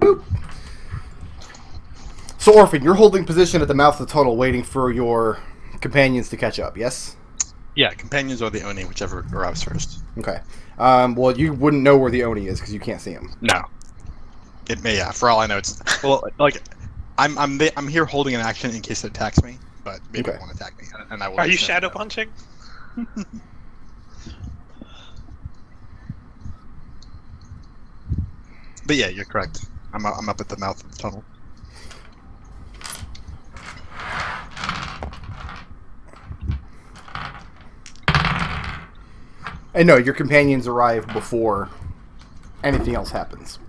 Boop. So, Orphan, you're holding position at the mouth of the tunnel, waiting for your companions to catch up, yes? Yeah, companions or the Oni, whichever arrives first. Okay. Well, you wouldn't know where the Oni is, because you can't see him. No. It may, yeah. For all I know, it's... Well, like, I'm here holding an action in case it attacks me, but maybe it won't attack me, and I will... Are you shadow punching? But yeah, you're correct. I'm up at the mouth of the tunnel. And no, your companions arrive before anything else happens.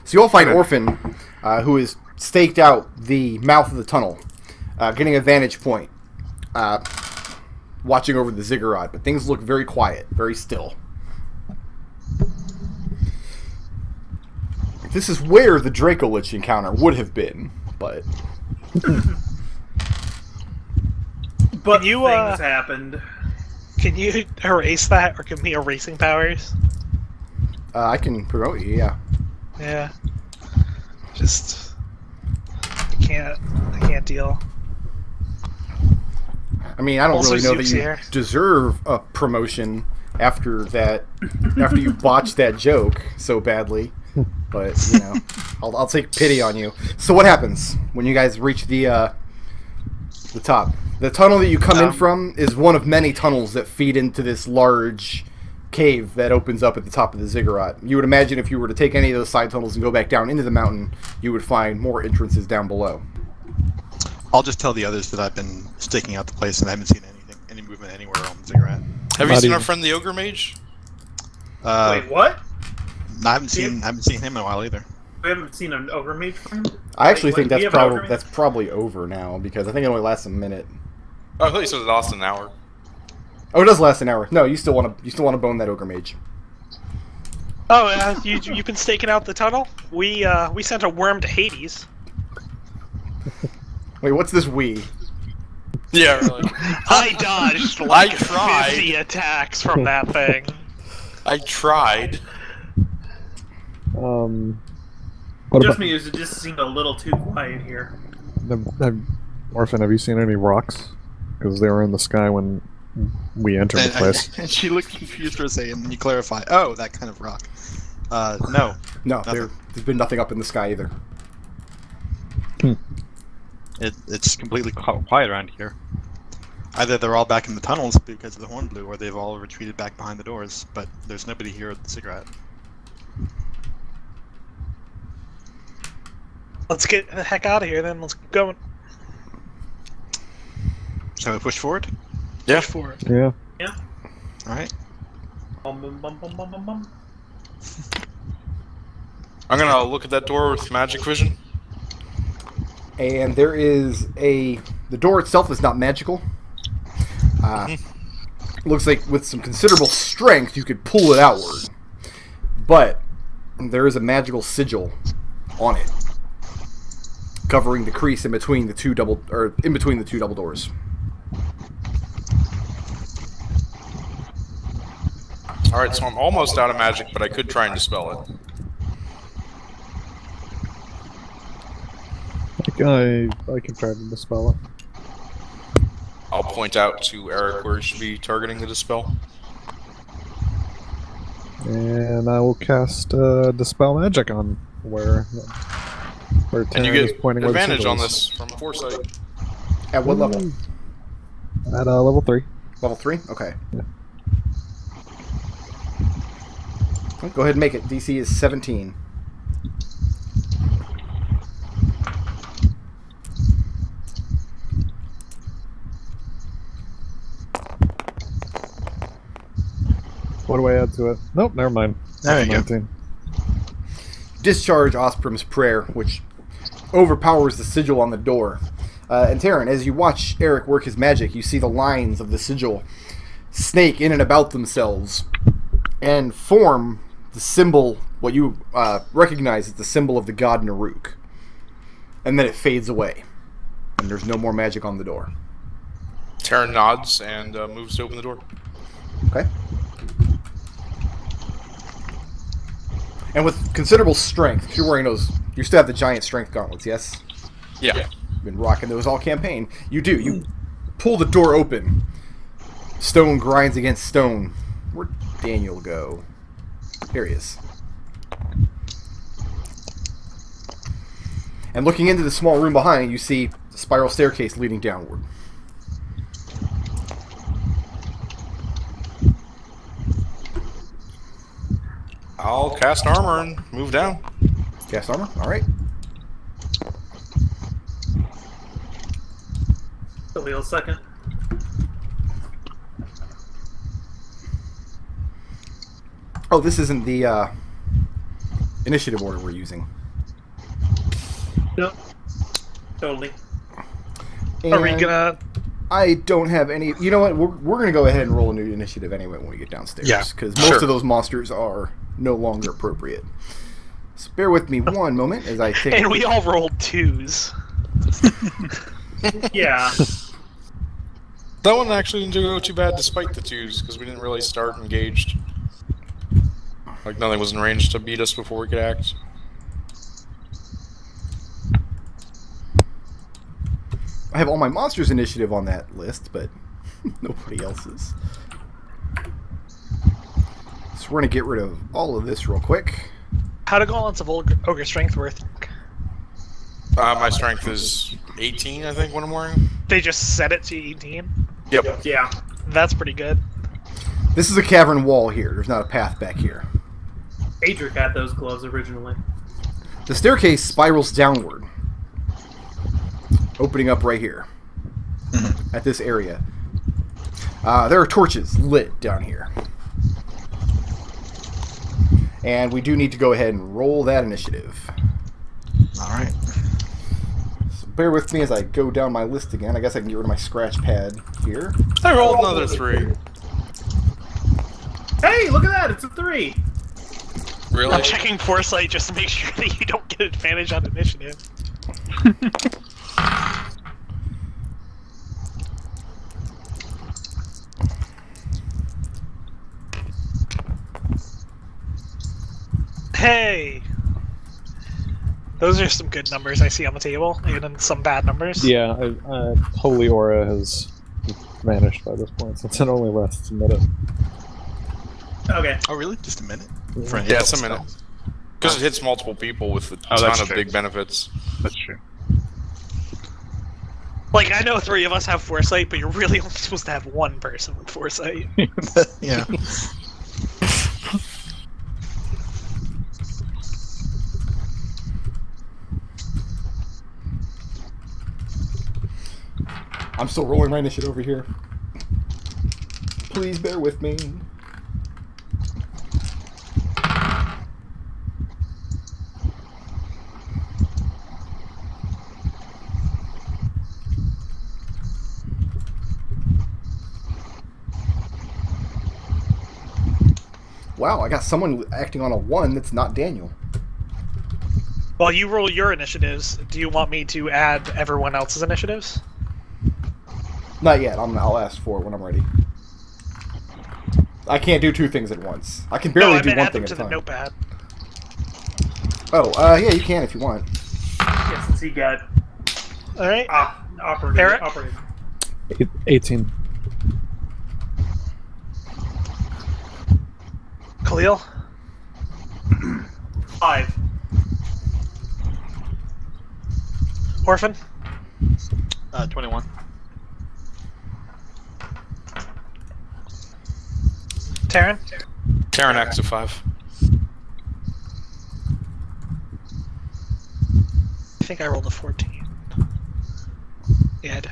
So you all find Orphan, who is staked out the mouth of the tunnel, getting a vantage point, watching over the ziggurat. But things look very quiet, very still. This is where the Dracolich encounter would have been, but... But Can you, things happened. Can you erase that, or give me erasing powers? I can promote you, yeah. Yeah. Just... I can't deal. I mean, I don't Also, really know that Zook's you here. deserve a promotion after you botched that joke so badly. But, you know, I'll take pity on you. So what happens when you guys reach the top? The tunnel that you come in from is one of many tunnels that feed into this large cave that opens up at the top of the ziggurat. You would imagine if you were to take any of those side tunnels and go back down into the mountain, you would find more entrances down below. I'll just tell the others that I've been staking out the place and I haven't seen any movement anywhere on the ziggurat. Have you seen our friend the Ogre Mage? Wait, what? I haven't seen him in a while either. We haven't seen an ogre mage from him? I actually think do you that's have an ogre mage? probably over now, because I think it only lasts a minute. Oh, I thought you said it lost an hour. Oh, it does last an hour. No, you still want to bone that ogre mage. Oh, you've been staking out the tunnel? We sent a worm to Hades. Wait, what's this we? Yeah, really. I dodged like I tried. 50 attacks from that thing. I tried. What Just about me, it just seemed a little too quiet here. Orphan? Have you seen any rocks? Because they were in the sky when we entered the place. And she looked confused for a second, and you clarify, oh, that kind of rock. No. No, there's been nothing up in the sky either. It's completely quiet around here. Either they're all back in the tunnels because of the horn blew, or they've all retreated back behind the doors, but there's nobody here at the ziggurat. Let's get the heck out of here then. Let's keep going. Shall we push forward? Yeah. Push forward. Yeah. Yeah. Alright. Bum, bum, bum, bum, bum, bum, bum. I'm gonna look at that door with magic vision. And there is the door itself is not magical. Looks like with some considerable strength you could pull it outward. But there is a magical sigil on it, covering the crease in between the two double doors. Alright, so I'm almost out of magic, but I could try and dispel it. I can try to dispel it. I'll point out to Arik where he should be targeting the dispel. And I will cast Dispel Magic on where And you Tarin is get pointing where the advantage symbol on is. this from foresight. At what level? At level 3. Level 3? Okay. Yeah. Go ahead and make it. DC is 17. What do I add to it? Nope, never mind. There you go. 19. Discharge Osprum's prayer, which overpowers the sigil on the door. And Tarin, as you watch Arik work his magic, you see the lines of the sigil snake in and about themselves and form the symbol, what you recognize as the symbol of the god Naruk. And then it fades away, and there's no more magic on the door. Tarin nods and moves to open the door. Okay. And with considerable strength. You're wearing those. You still have the giant strength gauntlets, yes? Yeah. You've been rocking those all campaign. You do. You pull the door open. Stone grinds against stone. Where'd Daniel go? Here he is. And looking into the small room behind, you see the spiral staircase leading downward. I'll cast armor and move down. Cast armor? Alright. Khalil second. Oh, this isn't the initiative order we're using. Nope. Totally. Are we And gonna? I don't have any... You know what? We're going to go ahead and roll a new initiative anyway when we get downstairs. Yeah, Because most of those monsters are no longer appropriate. So bear with me one moment as I take... And we all rolled 2s. Yeah. That one actually didn't go too bad despite the 2s, because we didn't really start engaged. Like, nothing was in range to beat us before we could act. I have all my monsters initiative on that list, but nobody else's. So we're going to get rid of all of this real quick. How do gauntlets of ogre strength worth? My strength is 18, I think, when I'm wearing. They just set it to 18. Yep. Yeah. That's pretty good. This is a cavern wall here. There's not a path back here. Adric had those gloves originally. The staircase spirals downward, opening up right here at this area. There are torches lit down here. And we do need to go ahead and roll that initiative. Alright. So bear with me as I go down my list again. I guess I can get rid of my scratch pad here. I rolled another 3. Hey, look at that! It's a 3. Really? I'm checking foresight just to make sure that you don't get advantage on initiative. Hey! Those are some good numbers I see on the table, and then some bad numbers. Yeah, Holy Aura has vanished by this point, since it only lasts a minute. Okay. Oh, really? Just a minute? For an Yeah, able it's a minute. spell? Because it hits multiple people with a Oh, ton that's of true. big benefits. That's true. Like, I know 3 of us have foresight, but you're really only supposed to have 1 person with foresight. Yeah. I'm still rolling my initiative over here. Please bear with me. Wow, I got someone acting on a 1 that's not Daniel. While you roll your initiatives, do you want me to add everyone else's initiatives? Not yet. I'll ask for it when I'm ready. I can't do 2 things at once. I can barely no, I do meant one add them thing to at a the time. notepad. Oh, yeah, you can if you want. Yeah, since he got Alright. operated. Eric? Operated. 18. Khalil? 5. Orphan? 21. Tarin? Tarin acts at 5. I think I rolled a 14. Yeah, I did.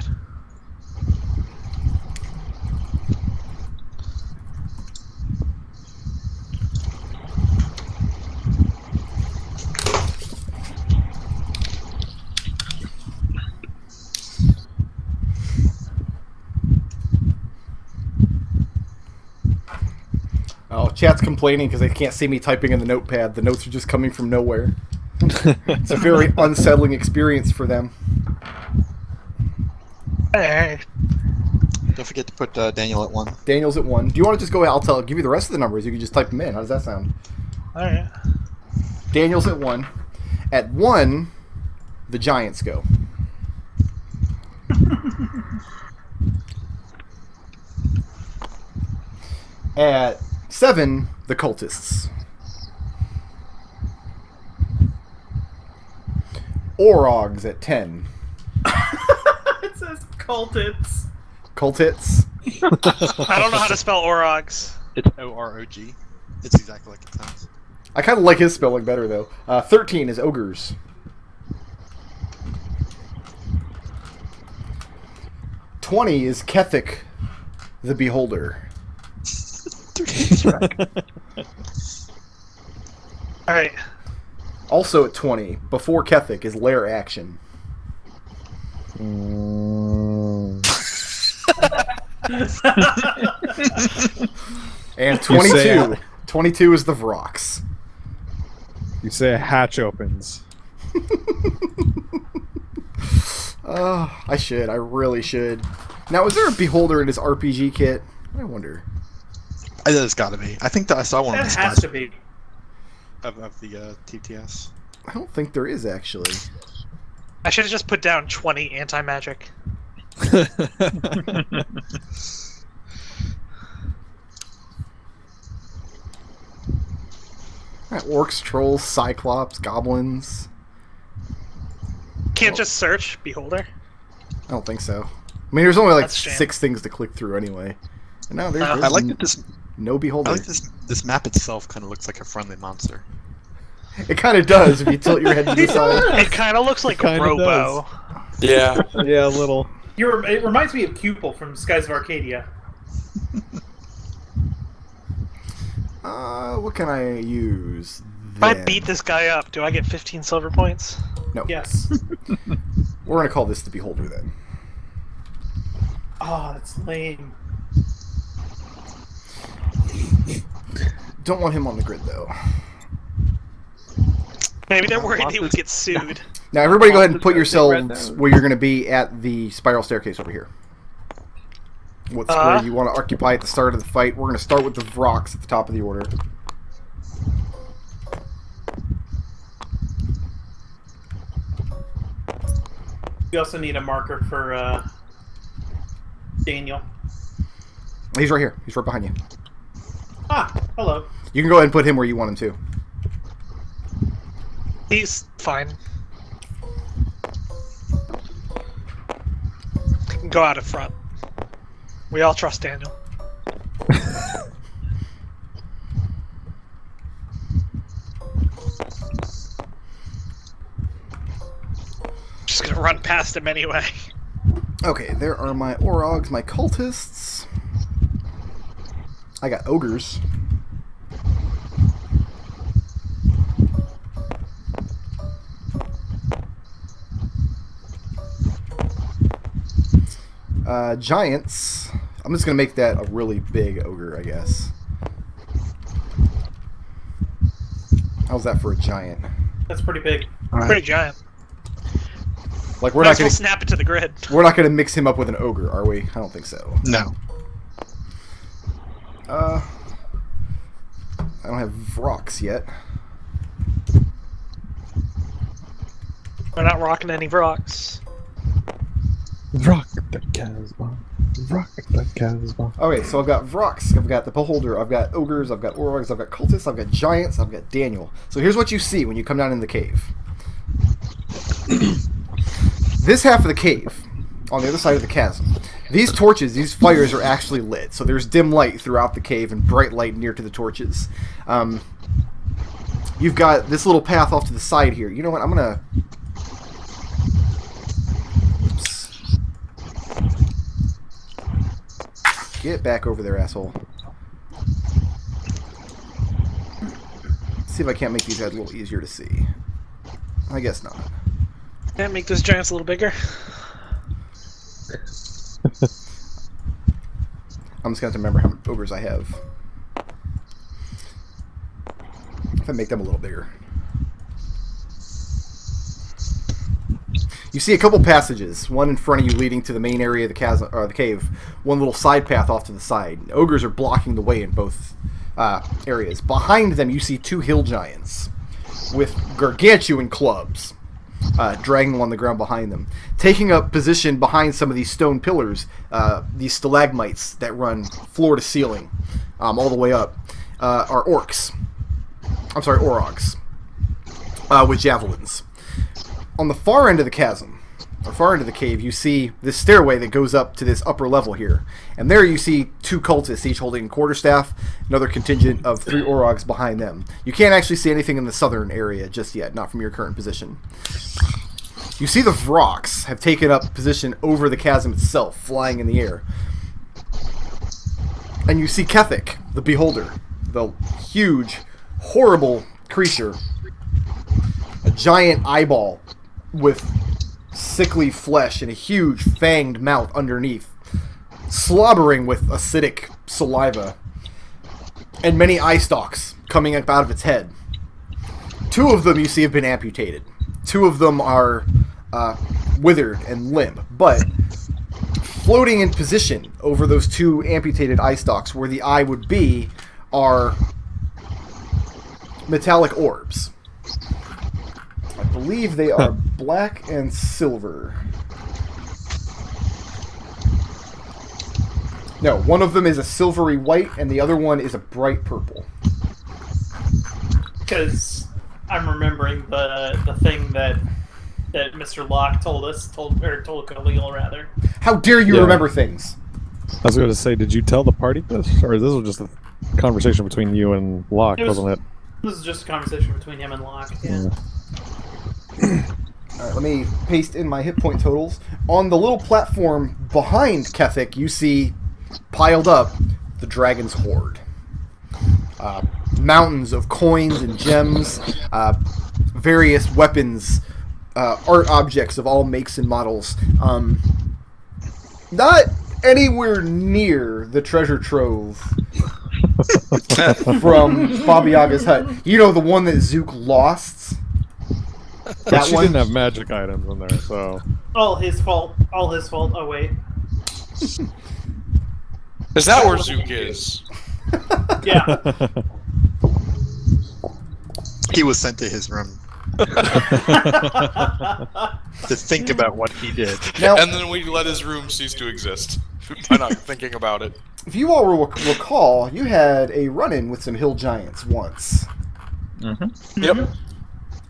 Oh, chat's complaining because they can't see me typing in the notepad. The notes are just coming from nowhere. It's a very unsettling experience for them. Hey. Don't forget to put Daniel at 1. Daniel's at 1. Do you want to just go ahead? Give you the rest of the numbers. You can just type them in. How does that sound? Alright. Daniel's at 1. At 1, the giants go. At 7, the cultists. Orogs at 10. It says cultists. Cultits. I don't know how to spell Orogs. It's O-R-O-G. It's exactly like it sounds. I kind of like his spelling better, though. 13 is ogres. $20 is Kethik, the Beholder. Alright. Also at 20, before Kethik, is Lair Action. And 22 is the Vrox. You say a hatch opens. I really should. Now, is there a Beholder in his RPG kit? I wonder. There's got to be. I think that I saw one That of has to be. of the TTS. I don't think there is, actually. I should have just put down 20 anti-magic. Alright, orcs, trolls, cyclops, goblins. Can't just search Beholder. I don't think so. I mean, there's only like That's a shame. 6 things to click through anyway. And now there's, I there's I like that this. no Beholder. I like this map itself. Kind of looks like a friendly monster. It kind of does if you tilt your head to the side. It kind of looks like a kinda Robo. Yeah. Yeah, a little. It reminds me of Cupel from Skies of Arcadia. What can I use? If I then? beat this guy up, do I get 15 silver points? No. Yes. We're gonna call this the Beholder then. Oh, that's lame. Don't want him on the grid though. Maybe they're worried he would get sued. Now everybody go ahead and put Monsters gotta yourselves take red where you're gonna be at the spiral staircase over here. What square you want to occupy at the start of the fight. We're gonna start with the Vrox at the top of the order. We also need a marker for Daniel. He's right here. He's right behind you. Ah, hello. You can go ahead and put him where you want him to. He's fine. He can go out in front. We all trust Daniel. Just gonna run past him anyway. Okay, there are my Orogs, my cultists. I got ogres. Giants. I'm just gonna make that a really big ogre, I guess. How's that for a giant? That's pretty big. Pretty giant. Like we're Might not as well gonna snap it to the grid. we're not gonna mix him up with an ogre, are we? I don't think so. No. I don't have Vrox yet. We're not rocking any rocks. Rock the Casbah. Rock the Casbah. Okay, so I've got Vrox, I've got the Beholder, I've got ogres, I've got Orogs, I've got cultists, I've got giants, I've got Daniel. So here's what you see when you come down in the cave. This half of the cave, on the other side of the chasm, these torches, these fires are actually lit. So there's dim light throughout the cave and bright light near to the torches. You've got this little path off to the side here. You know what? I'm going to... Get back over there, asshole. See if I can't make these guys a little easier to see. I guess not. Yeah, make those giants a little bigger. I'm just going to have to remember how many ogres I have. If I make them a little bigger. You see a couple passages, one in front of you leading to the main area of the chasm, or the cave, one little side path off to the side. Ogres are blocking the way in both areas. Behind them, you see two hill giants. with gargantuan clubs, dragging along the ground behind them. Taking up position behind some of these stone pillars, these stalagmites that run floor to ceiling, all the way up, are orcs. I'm sorry, orogs, with javelins. On the far end of the chasm, or far end of the cave, you see this stairway that goes up to this upper level here. And there you see 2 cultists, each holding a quarterstaff, another contingent of 3 orogs behind them. You can't actually see anything in the southern area just yet, not from your current position. You see the Vrox have taken up position over the chasm itself, flying in the air. And you see Kethik, the Beholder, the huge, horrible creature. A giant eyeball with sickly flesh and a huge fanged mouth underneath, slobbering with acidic saliva, and many eye stalks coming up out of its head. 2 of them you see have been amputated. 2 of them are withered and limp, but floating in position over those 2 amputated eye stalks where the eye would be are metallic orbs. I believe they are black and silver. No, one of them is a silvery white, and the other one is a bright purple. Because I'm remembering the thing that Mr. Locke told Khalil rather. How dare you remember things? I was going to say, did you tell the party this? Or this was just a conversation between you and Locke, wasn't it? This is just a conversation between him and Locke. Yeah. Alright, let me paste in my hit point totals. On the little platform behind Kethik, you see, piled up, the dragon's hoard. Mountains of coins and gems, various weapons, art objects of all makes and models. Not anywhere near the treasure trove from Baba Yaga's hut. You know, the one that Zook lost? But she didn't have magic items in there, so... All his fault. All his fault. Oh, wait. Is that where Zook is? Yeah. He was sent to his room to think about what he did. Now, And then we let his room cease to exist by not thinking about it. if you all recall, you had a run-in with some hill giants once. Yep.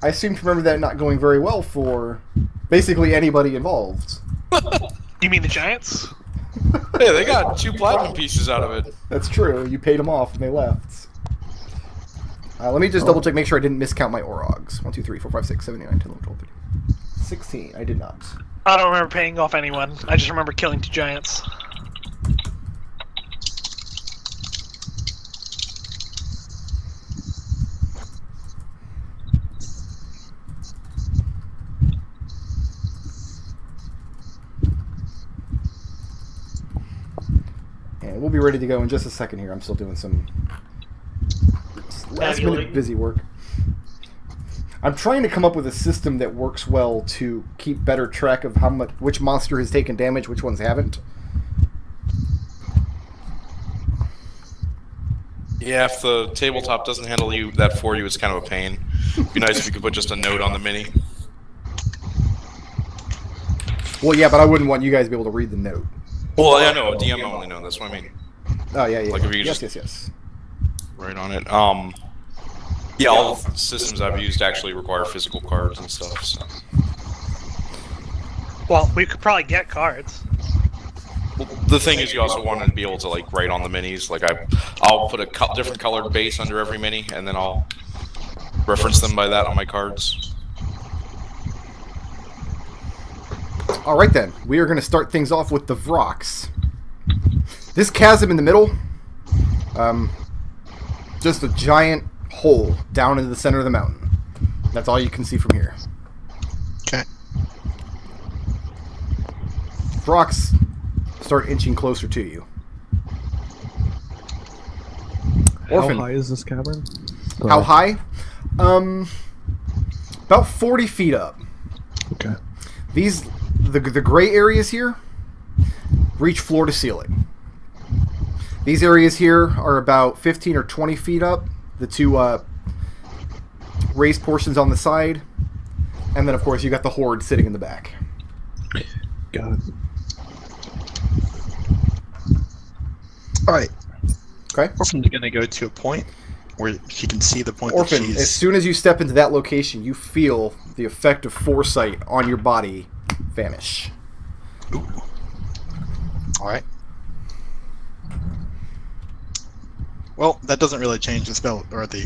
I seem to remember that not going very well for basically anybody involved. You mean the Giants? Hey, they got 2 platinum pieces out of it. That's true. You paid them off and they left. Let me just double check, make sure I didn't miscount my orogs. 1, 2, 3, 4, 5, 6, 7, 8, 9, 10, 11, 12, 13. 16. I did not. I don't remember paying off anyone. I just remember killing 2 giants. And we'll be ready to go in just a second here. I'm still doing some last minute busy work. I'm trying to come up with a system that works well to keep better track of which monster has taken damage, which ones haven't. Yeah, if the tabletop doesn't handle that for you, it's kind of a pain. It'd be nice if you could put just a note on the mini. Well, yeah, but I wouldn't want you guys to be able to read the note. Well, I know, a DM only know, that's what I mean. Oh, yeah, yeah. Like if you yes. Right on it. Yeah, all the systems I've used actually require physical cards and stuff, so. Well, we could probably get cards. Well, the thing is, you also want to be able to like write on the minis. Like I'll put a different colored base under every mini, and then I'll reference them by that on my cards. All right, then. We are going to start things off with the Vrox. This chasm in the middle, just a giant hole down into the center of the mountain. That's all you can see from here. Okay. Vrox start inching closer to you. Orphan. How high is this cavern? How high? About 40 feet up. Okay. The gray areas here reach floor to ceiling. These areas here are about 15 or 20 feet up. The two raised portions on the side, and then of course you got the Hoard sitting in the back. Got it. All right. Okay. Orphan's gonna go to a point where she can see the point Orphan, that she's... as soon as you step into that location, you feel the effect of foresight on your body vanish. Ooh. All right. Well, that doesn't really change the spell or the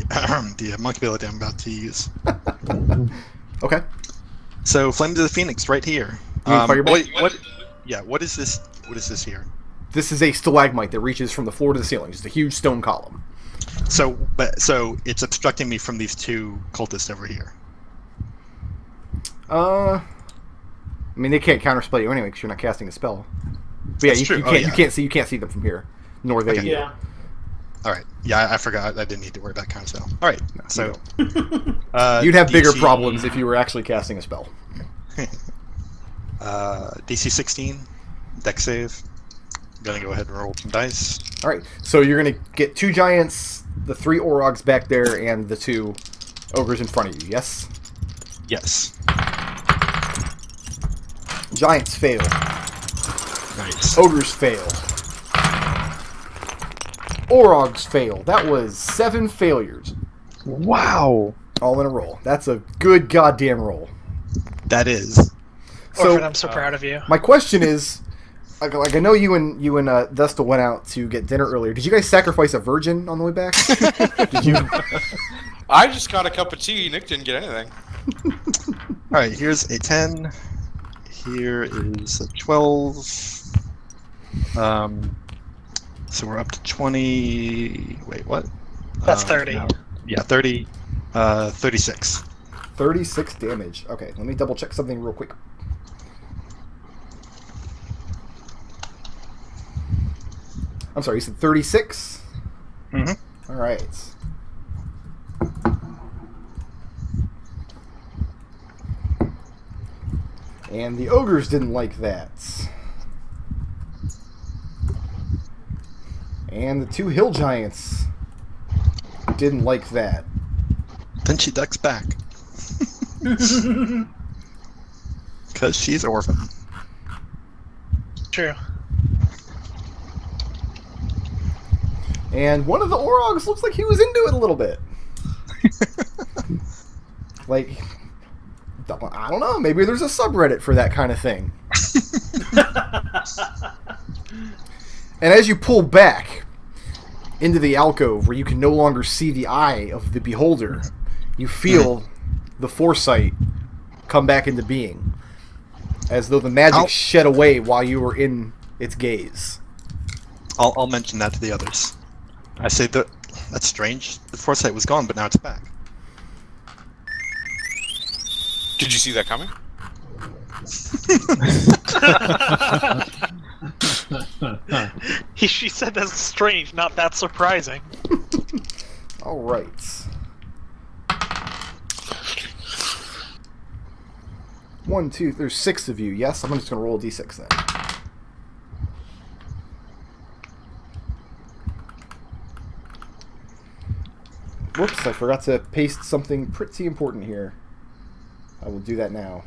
the monk ability I'm about to use. Okay. So, Flame to the Phoenix, right here. You mean Fireball? Wait, what? Yeah. What is this? What is this here? This is a stalagmite that reaches from the floor to the ceiling. It's a huge stone column. So it's obstructing me from these two cultists over here. I mean, they can't counterspell you anyway because you're not casting a spell. But yeah, That's you true. can't. Oh, yeah. You can't see them from here, nor they. Okay. you. Yeah. All right. Yeah, I forgot. I didn't need to worry about counterspell. All right. No, So you'd have bigger DC problems if you were actually casting a spell. DC 16, Dex save. I'm gonna go ahead and roll some dice. All right, so you're gonna get 2 giants, the 3 Orogs back there, and the 2 ogres in front of you. Yes. Yes. Giants fail. Nice. Ogres fail. Orogs fail. That was 7 failures, Wow. all in a roll. That's a good goddamn roll. That is. So Orphan, I'm so proud of you. my question is, like I know you and Destil went out to get dinner earlier. Did you guys sacrifice a virgin on the way back? Did you? I just got a cup of tea. Nick didn't get anything. All right. Here's a 10. Here is a 12. So we're up to 20. Wait, what? That's 30. No. Yeah, 30. 36. 36 damage. Okay, let me double check something real quick. I'm sorry, you said 36? Mm-hmm. Alright. And the ogres didn't like that. And the 2 hill giants didn't like that. Then she ducks back. Because she's Orphan. True. And one of the Orogs looks like he was into it a little bit. Like, I don't know, maybe there's a subreddit for that kind of thing. And as you pull back into the alcove where you can no longer see the eye of the beholder, you feel the foresight come back into being, as though the magic shed away while you were in its gaze. I'll mention that to the others. I say that's strange. The foresight was gone, but now it's back. Did you see that coming? She said that's strange, not that surprising. All right. One, two. There's 6 of you. Yes, I'm just gonna roll a d6 then. Whoops! I forgot to paste something pretty important here. I will do that now.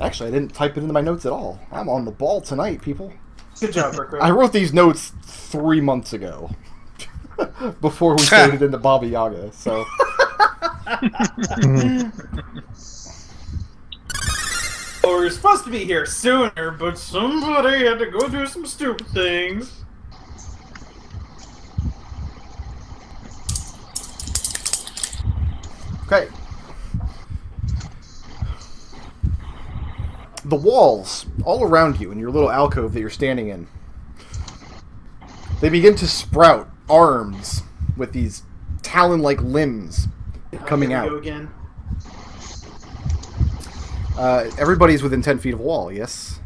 Actually, I didn't type it into my notes at all. I'm on the ball tonight, people. Good job, Rick. I wrote these notes 3 months ago. Before we started into Baba Yaga, so... Oh, we were supposed to be here sooner, but somebody had to go do some stupid things. Okay. The walls all around you in your little alcove that you're standing in, they begin to sprout arms with these talon-like limbs coming Here we out. go again. Everybody's within 10 feet of wall, yes?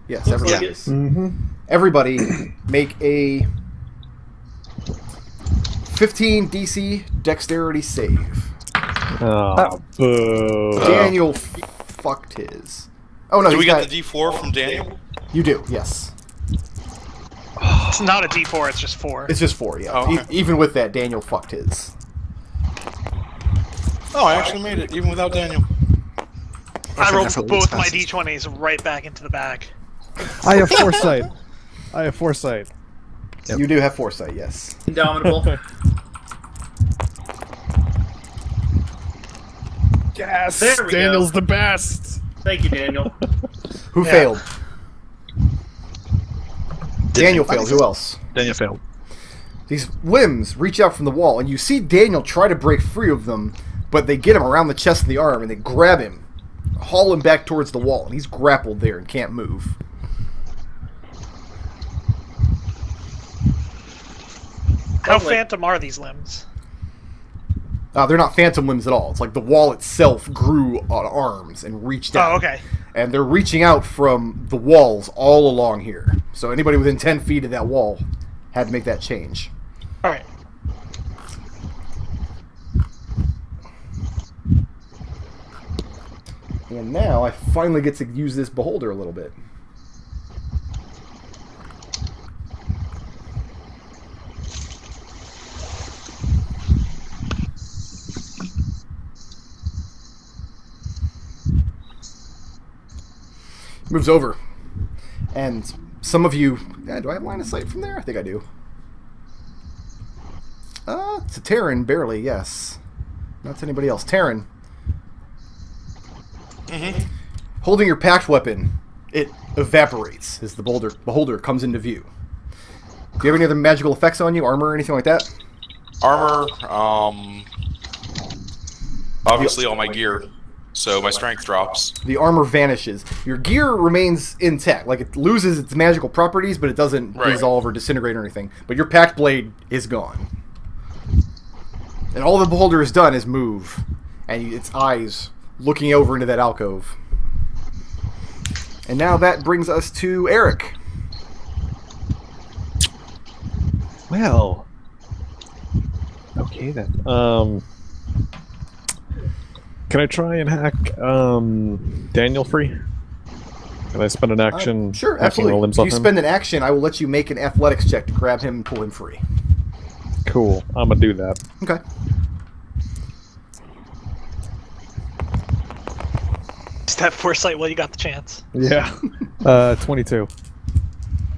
Yes, Looks everybody like is. Mm-hmm. Everybody make a 15 DC dexterity save. Oh, boo. Daniel fucked his. Oh no, Do we he's get the D4 from Daniel? You do, yes. It's not a D4, it's just 4. It's just 4, yeah. Oh, okay. Even with that, Daniel fucked his. Oh, I actually made it, even without Daniel. I rolled Definitely both my expensive. D20s right back into the bag. I have foresight. I have foresight. Yep. You do have foresight, yes. Indomitable. Yes! There we Daniel's go. the best! Thank you, Daniel. Who Yeah. failed? Daniel anybody failed. Who else? Daniel failed. These limbs reach out from the wall, and you see Daniel try to break free of them, but they get him around the chest and the arm, and they grab him, haul him back towards the wall, and he's grappled there and can't move. How Lovely. phantom are these limbs? They're not phantom limbs at all. It's like the wall itself grew on arms and reached out. Oh, okay. And they're reaching out from the walls all along here. So anybody within 10 feet of that wall had to make that change. Alright. And now I finally get to use this beholder a little bit. Moves over. And some of you... do I have line of sight from there? I think I do. To Tarin, barely, yes. Not to anybody else. Tarin. Holding your packed weapon, it evaporates as the beholder comes into view. Do you have any other magical effects on you? Armor or anything like that? Armor, obviously all my gear, so my strength drops. The armor vanishes. Your gear remains intact. Like, it loses its magical properties, but it doesn't Right. dissolve or disintegrate or anything. But your packed blade is gone. And all the beholder has done is move. And its eyes looking over into that alcove. And now that brings us to Arik. Well. Okay then. Can I try and hack Daniel free? Can I spend an action Sure, hacking absolutely. the limbs If off you him? spend an action, I will let you make an athletics check to grab him and pull him free. Cool. I'm gonna do that. Okay. Just have foresight while you got the chance. Yeah. 22.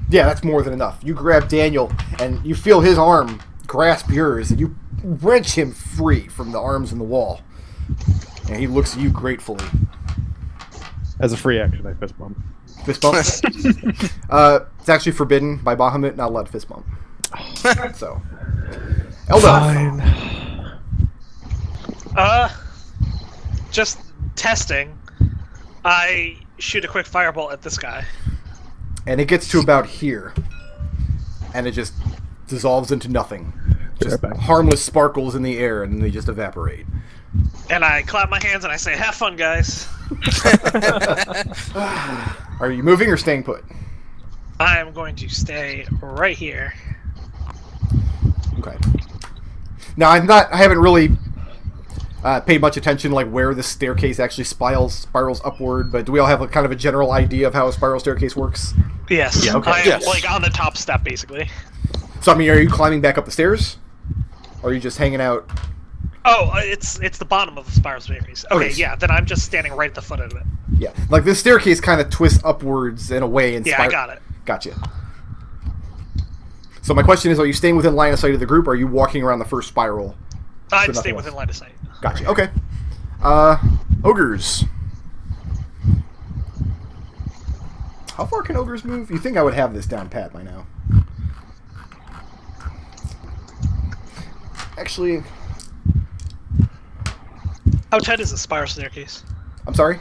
Yeah, that's more than enough. You grab Daniel, and you feel his arm grasp yours, and you wrench him free from the arms in the wall. And he looks at you gratefully. As a free action, I fist bump. Fist bump? It's actually forbidden by Bahamut, not allowed to fist bump. So. Eldove. Fine. Just testing. I shoot a quick firebolt at this guy. And it gets to about here. And it just dissolves into nothing. Just Right back. harmless sparkles in the air, and then they just evaporate. And I clap my hands and I say, have fun, guys. Are you moving or staying put? I am going to stay right here. Okay. Now I haven't really paid much attention like where the staircase actually spirals upward, but do we all have a kind of a general idea of how a spiral staircase works? Yes. Yeah, okay. I am Yes. like on the top step, basically. So I mean, are you climbing back up the stairs? Or are you just hanging out? Oh, it's the bottom of the spiral staircase. Okay, Okay. yeah, then I'm just standing right at the foot of it. Yeah. Like this staircase kind of twists upwards in a way and Yeah, I got it. Gotcha. So my question is, are you staying within line of sight of the group, or are you walking around the first spiral? I'd nothing stay else. within line of sight. Gotcha. Okay. Ogres. How far can ogres move? You think I would have this down pat by now. Actually, How tight is the spiral staircase? I'm sorry?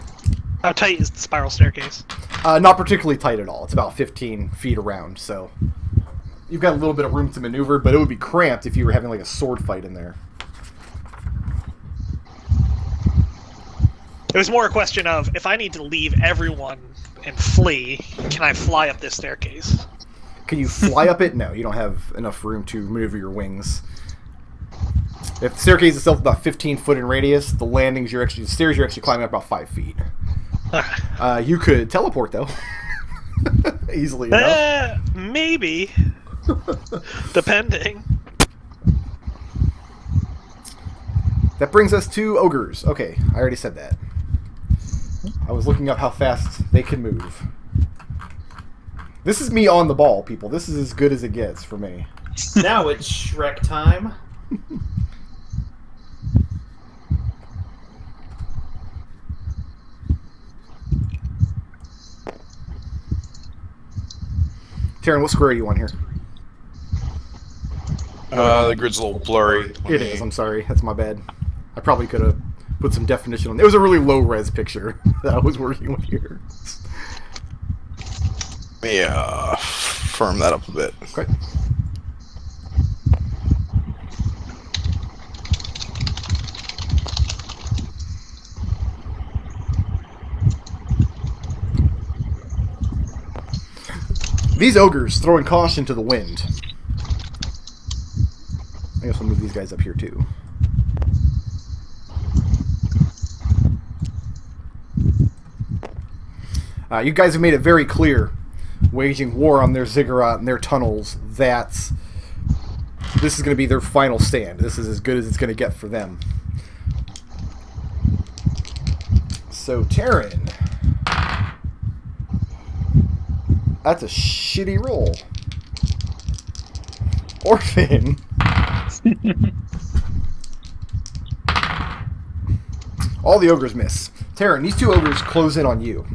How tight is the spiral staircase? Not particularly tight at all. It's about 15 feet around, so you've got a little bit of room to maneuver, but it would be cramped if you were having like a sword fight in there. It was more a question of, if I need to leave everyone and flee, can I fly up this staircase? Can you fly up it? No, you don't have enough room to maneuver your wings. If the staircase itself is about 15 foot in radius, the stairs you're actually climbing up about 5 feet. You could teleport though, easily enough. Maybe. Depending. That brings us to ogres. Okay, I already said that. I was looking up how fast they can move. This is me on the ball, people. This is as good as it gets for me. Now it's Shrek time. Tarin, what square are you on here? The grid's a little blurry. It is. I'm sorry. That's my bad. I probably could have put some definition on it. It was a really low-res picture that I was working with here. Let me firm that up a bit. Okay. These ogres throwing caution to the wind. I guess I'll move these guys up here too. You guys have made it very clear, waging war on their ziggurat and their tunnels, that this is going to be their final stand. This is as good as it's going to get for them. So, Tarin. That's a shitty roll. Orphan. All the ogres miss. Tarin, these two ogres close in on you.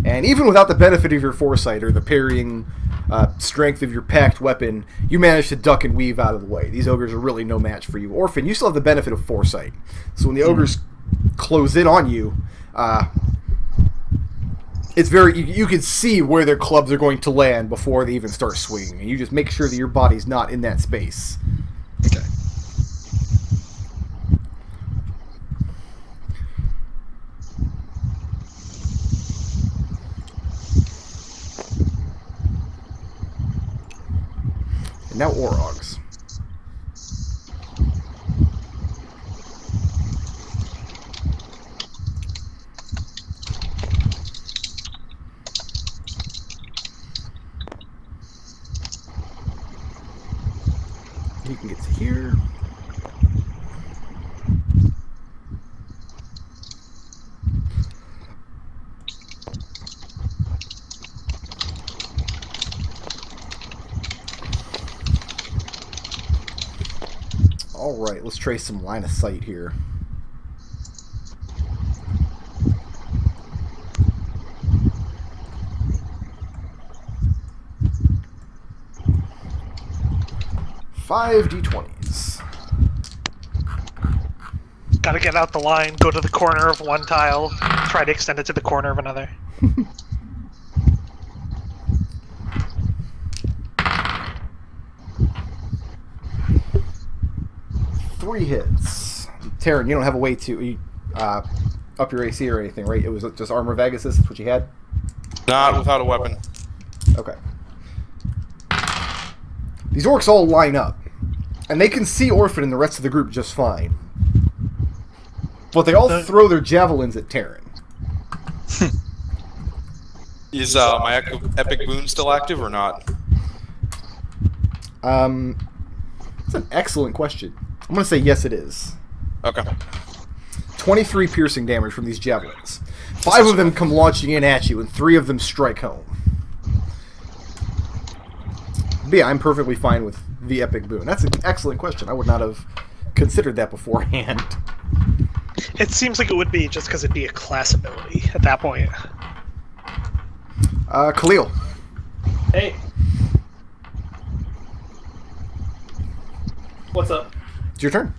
And even without the benefit of your foresight or the parrying strength of your packed weapon, you manage to duck and weave out of the way. These ogres are really no match for you. Orphan, you still have the benefit of foresight. So when the ogres close in on you, it's very... You can see where their clubs are going to land before they even start swinging. And you just make sure that your body's not in that space. Okay. And now Orogs. He can get to here. Alright, let's trace some line of sight here. Five D20s. Gotta get out the line, go to the corner of one tile, try to extend it to the corner of another. Three hits. Tarin, you don't have a way to up your AC or anything, right? It was just Armor of Agassiz, that's what you had? Not without a weapon. Okay. These orcs all line up, and they can see Orphan and the rest of the group just fine. But they all throw their javelins at Tarin. Is my epic boon still active or not? That's an excellent question. I'm going to say yes, it is. Okay. 23 piercing damage from these javelins. 5 of them come launching in at you, and 3 of them strike home. But yeah, I'm perfectly fine with the epic boon. That's an excellent question. I would not have considered that beforehand. It seems like it would be just because it'd be a class ability at that point. Khalil. Hey. What's up? It's your turn.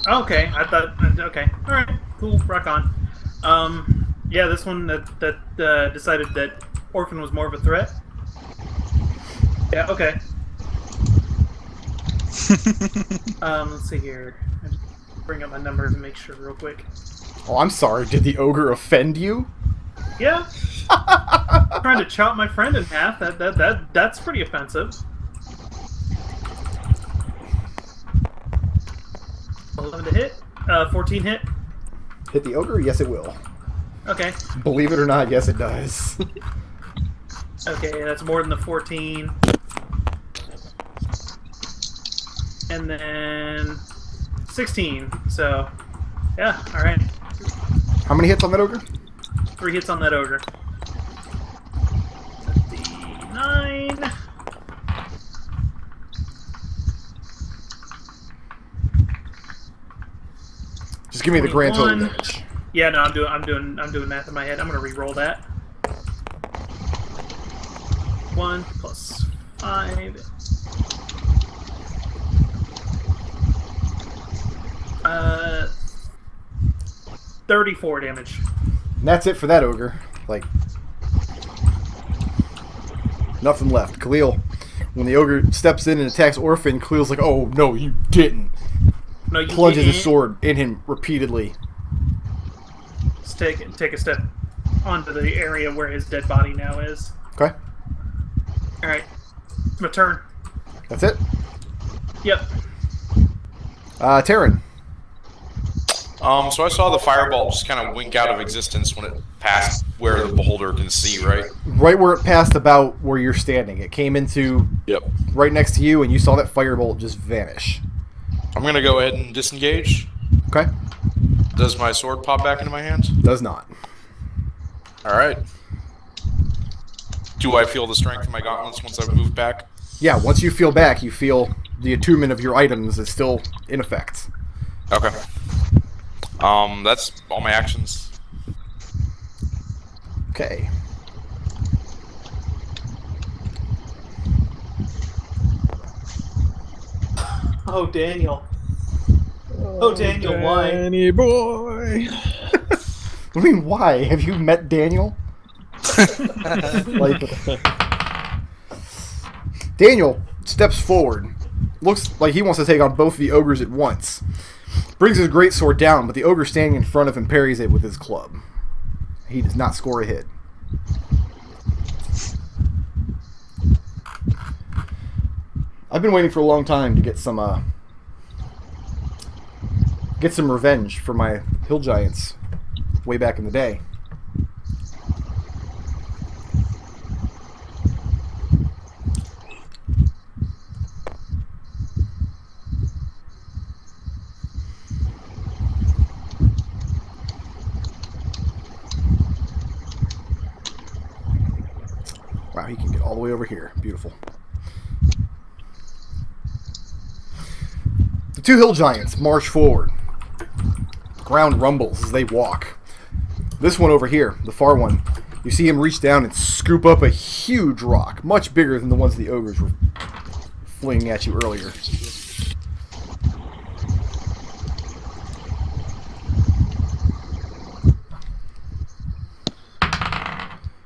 Okay, I thought. Okay, all right, cool, rock on. Yeah, this one that decided that Orphan was more of a threat. Yeah, okay. Let's see here. I just bring up my numbers and make sure real quick. Oh, I'm sorry. Did the ogre offend you? Yeah. Trying to chop my friend in half. That's pretty offensive. 11 to hit. 14 hit. Hit the ogre? Yes, it will. Okay. Believe it or not, yes, it does. Okay, that's more than the 14. And then 16. So, yeah, alright. How many hits on that ogre? 3 hits on that ogre. 9. Just give me the grand total 21. damage. Yeah, no, I'm doing math in my head. I'm gonna re-roll that. 1 plus 5. 34 damage. And that's it for that ogre. Like, nothing left. Khalil, when the ogre steps in and attacks Orphan, Khalil's like, "Oh no, you didn't!" No, you Plunges didn't. his sword in him repeatedly. Let's take a step onto the area where his dead body now is. Okay, All right, it's my turn. that's it. Yep. Tarin. So I saw the firebolt just kind of wink out of existence when it passed where the beholder can see, right? Right where it passed about where you're standing. It came into Yep. right next to you, and you saw that firebolt just vanish. I'm gonna go ahead and disengage. Okay, Does my sword pop back into my hands? does not. All right. Do I feel the strength of my gauntlets once I've moved back? Yeah, once you feel back, you feel the attunement of your items is still in effect. Okay. That's all my actions. Okay. Oh, Daniel. Oh, Daniel, why? Danny boy. I mean, why? Have you met Daniel? Like, Daniel steps forward. Looks like he wants to take on both the ogres at once. Brings his greatsword down, but the ogre standing in front of him parries it with his club. He does not score a hit. I've been waiting for a long time to get some revenge for my hill giants way back in the day. Wow, he can get all the way over here. Beautiful. The two hill giants march forward. The ground rumbles as they walk. This one over here, the far one, you see him reach down and scoop up a huge rock, much bigger than the ones the ogres were flinging at you earlier.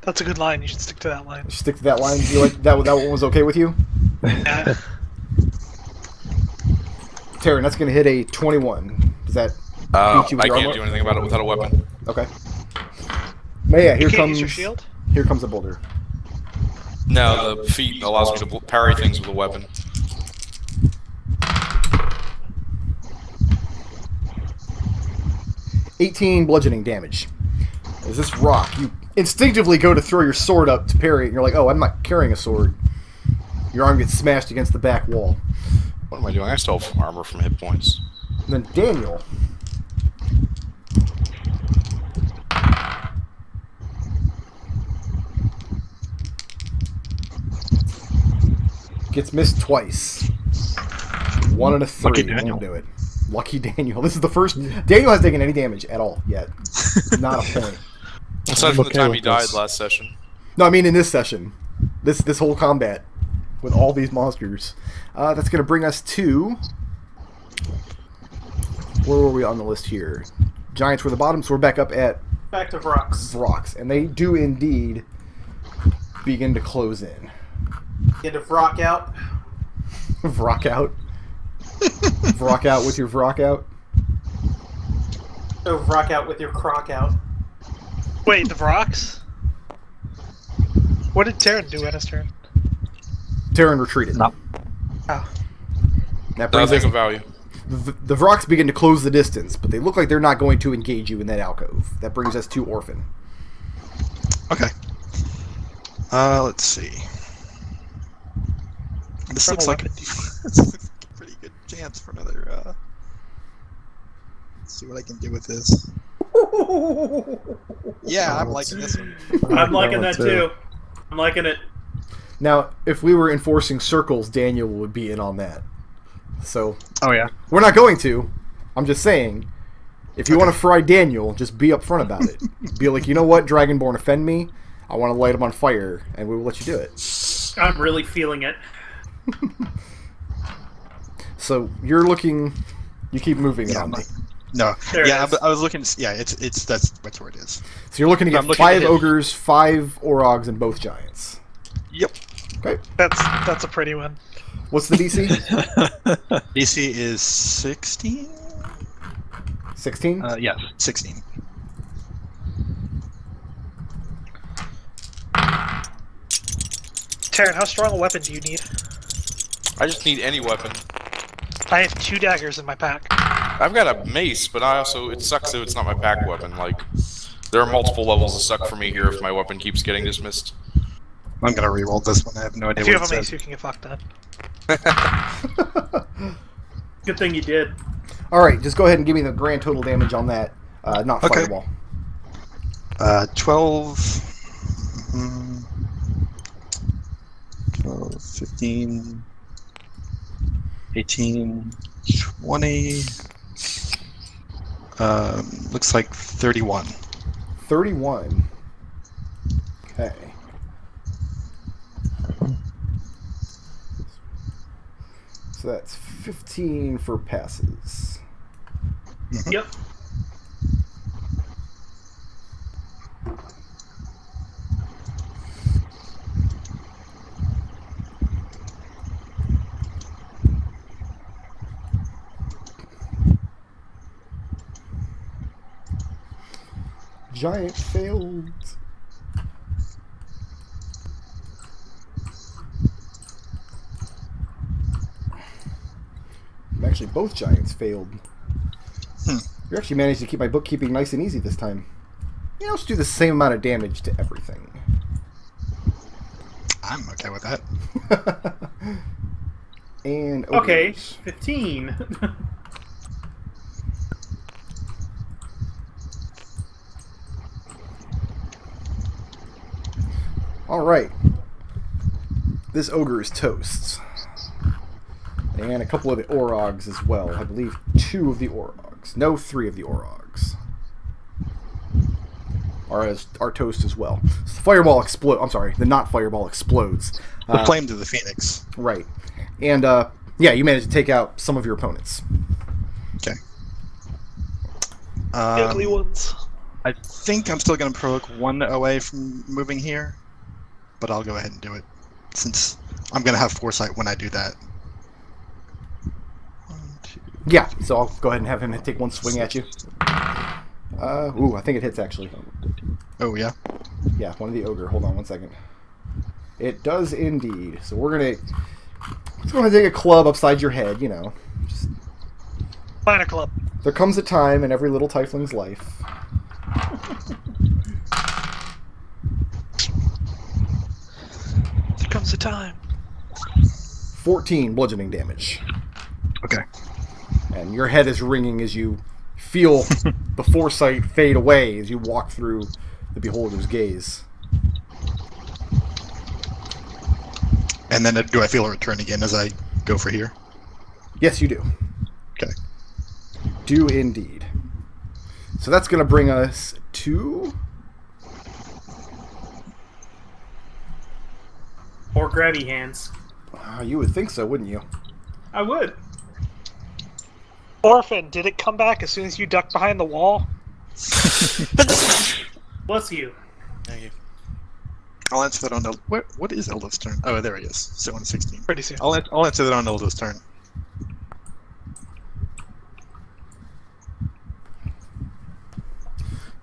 That's a good line. You should stick to that line. Stick to that line. You like that one was okay with you? Yeah. Tarin, that's going to hit a 21. Does that beat you with I your can't armor? do anything about it without a weapon. Okay. But yeah, here You can't comes use your shield? Here comes the boulder. No, the feat allows me to parry things with a weapon. $18 bludgeoning damage. As this rock, you instinctively go to throw your sword up to parry it, and you're like, oh, I'm not carrying a sword. Your arm gets smashed against the back wall. What am I doing? I still have armor from hit points. And then Daniel gets missed twice. 1 and a 3. Lucky Won't Daniel. do it. Lucky Daniel. This is the first Daniel has taken any damage at all yet. Not a point. Aside from the okay time with he died this. last session. No, I mean in this session. This whole combat with all these monsters. That's going to bring us to... Where were we on the list here? Giants were the bottom, so we're back up at Back to rocks. rocks. And they do indeed begin to close in. Get a rock out. Vrock out. Vrock out with your vrock out. Oh, rock out with your crock out. Wait, the rocks? What did Tarin do at his turn? Tarin retreated. No. Oh. That brings Nothing us, of value. The Vrox begin to close the distance, but they look like they're not going to engage you in that alcove. That brings us to Orphan. Okay. Let's see. This looks like this looks like a pretty good chance for another. Let's see what I can do with this. Yeah, I'm liking this one. I'm liking that too. I'm liking it. Now, if we were enforcing circles, Daniel would be in on that. So, Oh yeah. we're not going to. I'm just saying, if you want to fry Daniel, just be upfront about it. Be like, you know what, Dragonborn offend me. I want to light him on fire, and we will let you do it. I'm really feeling it. So you're looking. You keep moving it Yeah, on me. No. There it Yeah, is. I was looking. Yeah, it's that's where it is. So you're looking to I'm get looking to 5 hit. ogres, 5 orogs, and both giants. Yep. Okay. That's a pretty one. What's the DC? DC is 16. 16. Yes, 16. Tarin, how strong a weapon do you need? I just need any weapon. I have 2 daggers in my pack. I've got a mace, but I also it sucks that it's not my pack weapon. Like, there are multiple levels of suck for me here if my weapon keeps getting dismissed. I'm gonna reroll this one. I have no idea If you what have it a mace, says. you can get fucked up. Good thing you did. All right, just go ahead and give me the grand total damage on that. Not Okay. fireball. 12. mm, 12, 15, 18, 20. Looks like 31. 31. Okay. So that's 15 for passes. Yep. Giant failed. Actually, both giants failed. You actually managed to keep my bookkeeping nice and easy this time. You know, just do the same amount of damage to everything. I'm okay with that. And Okay, ogres. 15. All right. This ogre is toast. And a couple of the orogs as well. I believe 2 of the orogs. No, 3 of the orogs are toast as well. So the fireball explodes. I'm sorry, the not fireball explodes. The flames of the phoenix. Right. And, yeah, you managed to take out some of your opponents. Okay. Ugly ones. I think I'm still going to provoke 1 away from moving here, but I'll go ahead and do it since I'm going to have foresight when I do that. 1, 2. Yeah, so I'll go ahead and have him take 1 swing at you. Ooh, I think it hits actually. Oh yeah. Yeah, one of the ogre. Hold on 1 second. It does indeed. So we're gonna take a club upside your head. You know, just Minor club. there comes a time in every little tiefling's life. There comes a time. 14 bludgeoning damage, Okay. and your head is ringing as you feel the foresight fade away as you walk through the beholder's gaze. And then do I feel a return again as I go for here? Yes, you do. Okay. Do indeed. So that's going to bring us to... Or grabby hands. You would think so, wouldn't you? I would. Orphan, did it come back as soon as you ducked behind the wall? Bless you. Thank you. I'll answer that on the... What is Eldove's turn? Oh, there he is. Still on 16. Pretty soon. I'll answer that on Eldove's turn.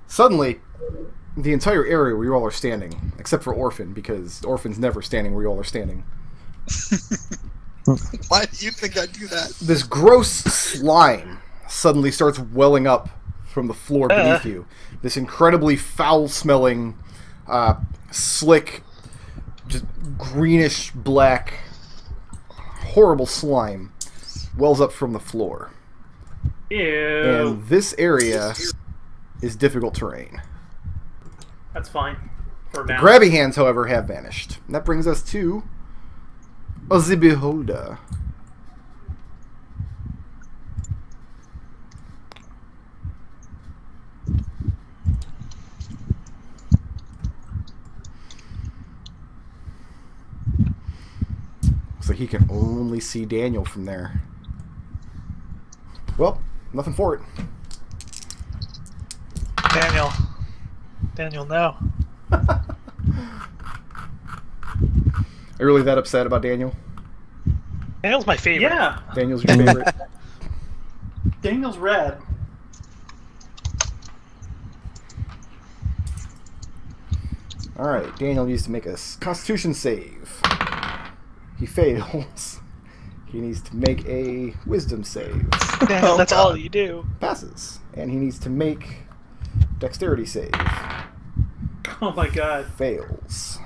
Suddenly, the entire area where you all are standing, except for Orphan, because Orphan's never standing where you all are standing, Why do you think I'd do that? This gross slime suddenly starts welling up from the floor beneath you. This incredibly foul-smelling, slick, just greenish-black, horrible slime wells up from the floor. Ew. And this area is difficult terrain. That's fine. For The now. grabby hands, however, have vanished. And that brings us to the Beholder. Looks like he can only see Daniel from there. Well, nothing for it. Daniel, no. Are you really that upset about Daniel? Daniel's my favorite. Yeah, Daniel's your favorite? Daniel's red. Alright, Daniel needs to make a Constitution save. He fails. He needs to make a Wisdom save. Daniel, that's God. all you do. Passes. And he needs to make Dexterity save. Oh my god. Fails.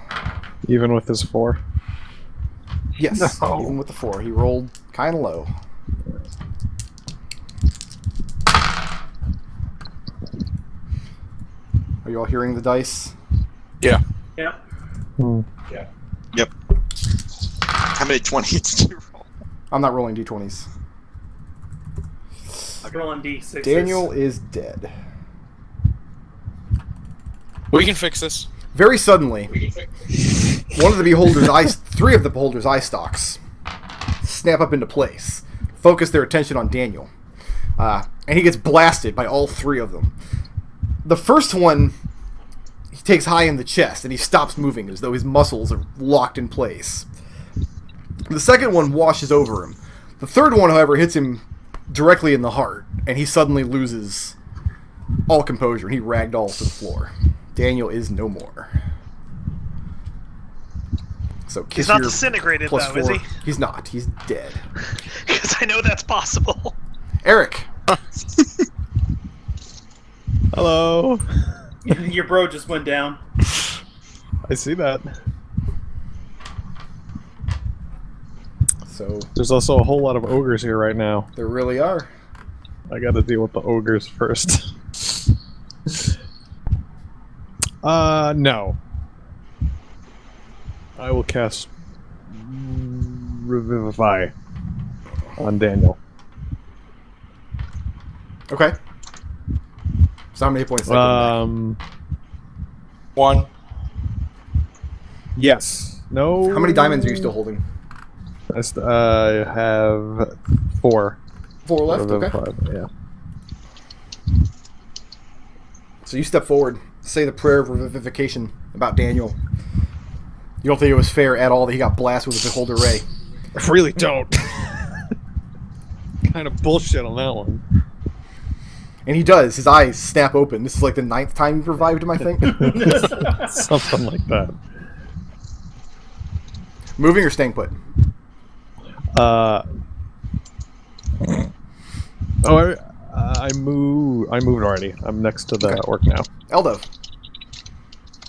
Even with his 4. Yes, No. even with the 4. He rolled kind of low. Are you all hearing the dice? Yeah. Yep. Yep. How many 20s did you roll? I'm not rolling d20s. Rolling D6. Daniel is dead. We can fix this. Very suddenly, one of the beholder's eyes, 3 of the beholder's eye stalks snap up into place, focus their attention on Daniel, and he gets blasted by all 3 of them. The first one he takes high in the chest, and he stops moving as though his muscles are locked in place. The second one washes over him. The third one, however, hits him directly in the heart, and he suddenly loses all composure, and he ragdolls to the floor. Daniel is no more. So He's not disintegrated, plus though, is 4. he? He's not. He's dead. Because I know that's possible. Arik. Hello. Your bro just went down. I see that. So There's also a whole lot of ogres here right now. there really are. I gotta deal with the ogres first. No. I will cast Revivify on Daniel. Okay. So how many hit points? Is that getting back? 1. Yes. No. How many diamonds are you still holding? I have 4. 4 left. Okay. Revivify, yeah. So you step forward, say the prayer of revivification about Daniel. You don't think it was fair at all that he got blasted with a beholder ray. I really don't. Kind of bullshit on that one. And he does. His eyes snap open. This is like the 9th time you've revived him, I think. Something like that. Moving or staying put? I moved already. I'm next to the Okay. orc now. Eldove.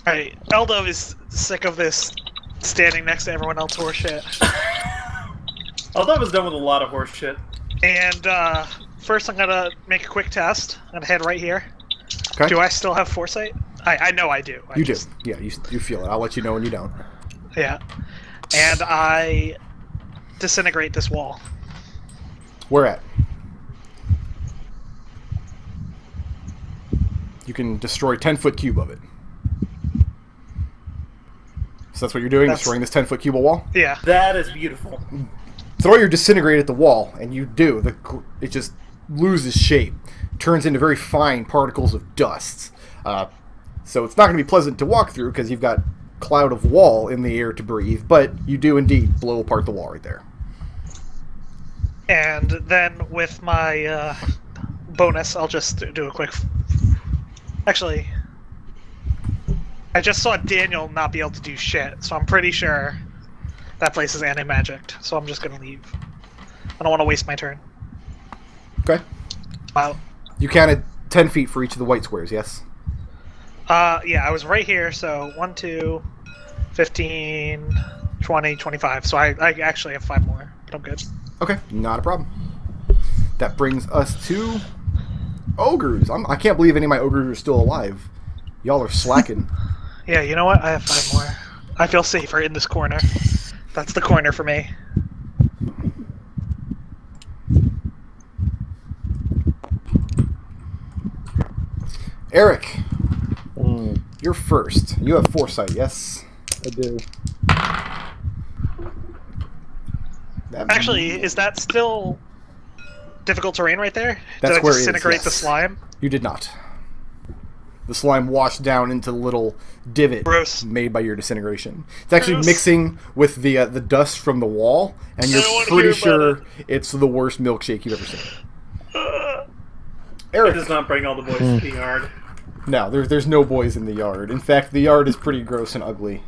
Alright, Eldove is sick of this standing next to everyone else horse shit. Although I was done with a lot of horse shit. And first I'm gonna make a quick test. I'm gonna head right here. Okay. Do I still have foresight? I know I do. You do. Yeah, you feel it. I'll let you know when you don't. Yeah. And I disintegrate this wall. Where at? You can destroy 10-foot cube of it. So that's what you're doing, destroying this 10-foot cube of wall? Yeah. That is beautiful. Throw your disintegrate at the wall, and you do. It just loses shape. Turns into very fine particles of dust. So it's not going to be pleasant to walk through because you've got cloud of wall in the air to breathe, but you do indeed blow apart the wall right there. And then with my bonus, I'll just do a quick... Actually, I just saw Daniel not be able to do shit, so I'm pretty sure That place is anti-magicked, so I'm just gonna leave. I don't want to waste my turn. Okay. Wow. You counted 10 feet for each of the white squares, yes? Yeah, I was right here, so 1, 2, 15, 20, 25. So I actually have 5 more, but I'm good. Okay, not a problem. That brings us to ogres. I can't believe any of my ogres are still alive. Y'all are slacking. Yeah, you know what? I have 5 more. I feel safer in this corner. That's the corner for me. Arik, you're first. You have foresight, yes? I do. Actually, is that still difficult terrain right there? That's Did I where it is, disintegrate yes. the slime? You did not. The slime washed down into the little divot Gross. made by your disintegration. It's actually Gross. mixing with the dust from the wall, and you're I don't wanna pretty hear sure about it's the worst milkshake you've ever seen. It Arik, does not bring all the boys to the yard. no, there's no boys in the yard. In fact, the yard is pretty gross and ugly.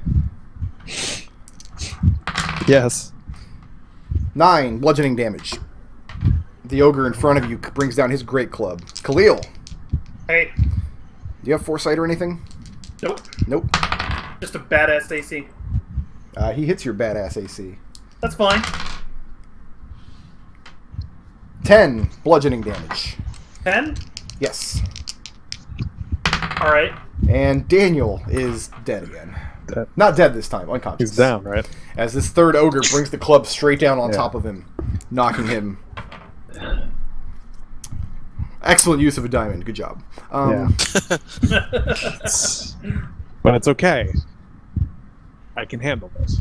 Yes. 9 bludgeoning damage. The ogre in front of you brings down his great club. Khalil, Hey, do you have foresight or anything? nope. Nope. Just a badass AC. He hits your badass AC. That's fine. 10 bludgeoning damage. 10? Yes. Alright. And Daniel is dead again. Dead. Not dead this time, unconscious. He's down, right? As this third ogre brings the club straight down on Yeah. top of him, knocking him. Excellent use of a diamond. Good job. Yeah. But it's okay. I can handle this.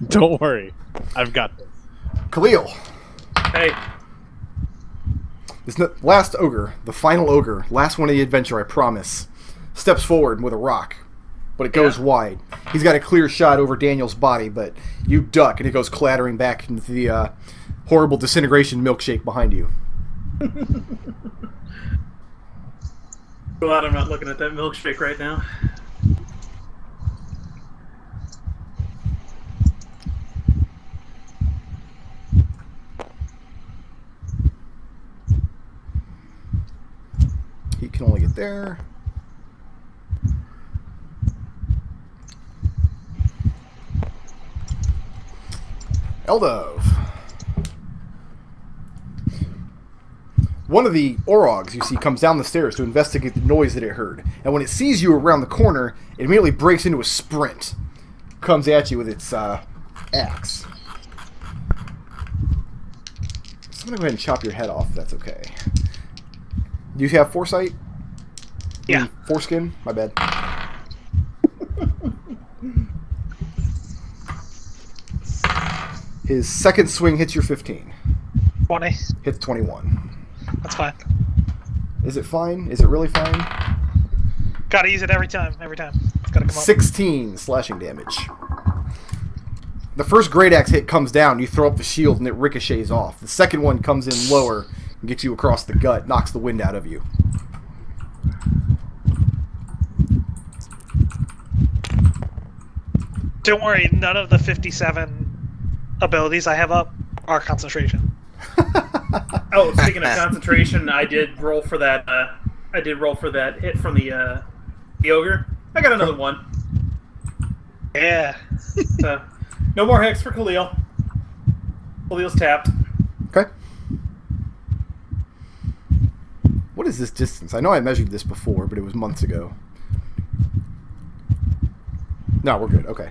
Don't worry. I've got this. Khalil, Hey, this last ogre, the final ogre, last one of the adventure, I promise, steps forward with a rock, but it goes wide. He's got a clear shot over Daniel's body, but you duck, and it goes clattering back into the horrible disintegration milkshake behind you. glad I'm not looking at that milkshake right now. He can only get there. Eldove. One of the Orogs you see comes down the stairs to investigate the noise that it heard, and when it sees you around the corner, it immediately breaks into a sprint. Comes at you with its axe. So I'm going to go ahead and chop your head off if that's okay. Do you have foresight? Yeah. Foreskin? My bad. His second swing hits your 15. 20. Hits 21. That's fine. Is it fine? Is it really fine? Gotta use it every time. Every time. It's gotta come up. 16 slashing damage. The first great axe hit comes down, you throw up the shield and it ricochets off. The second one comes in lower and gets you across the gut, knocks the wind out of you. Don't worry, none of the 57 abilities I have up are concentration. Oh, speaking of concentration, I did roll for that. I did roll for that hit from the ogre. I got another one. Yeah. So, no more hex for Khalil. Khalil's tapped. Okay. What is this distance? I know I measured this before, but it was months ago. No, we're good. Okay.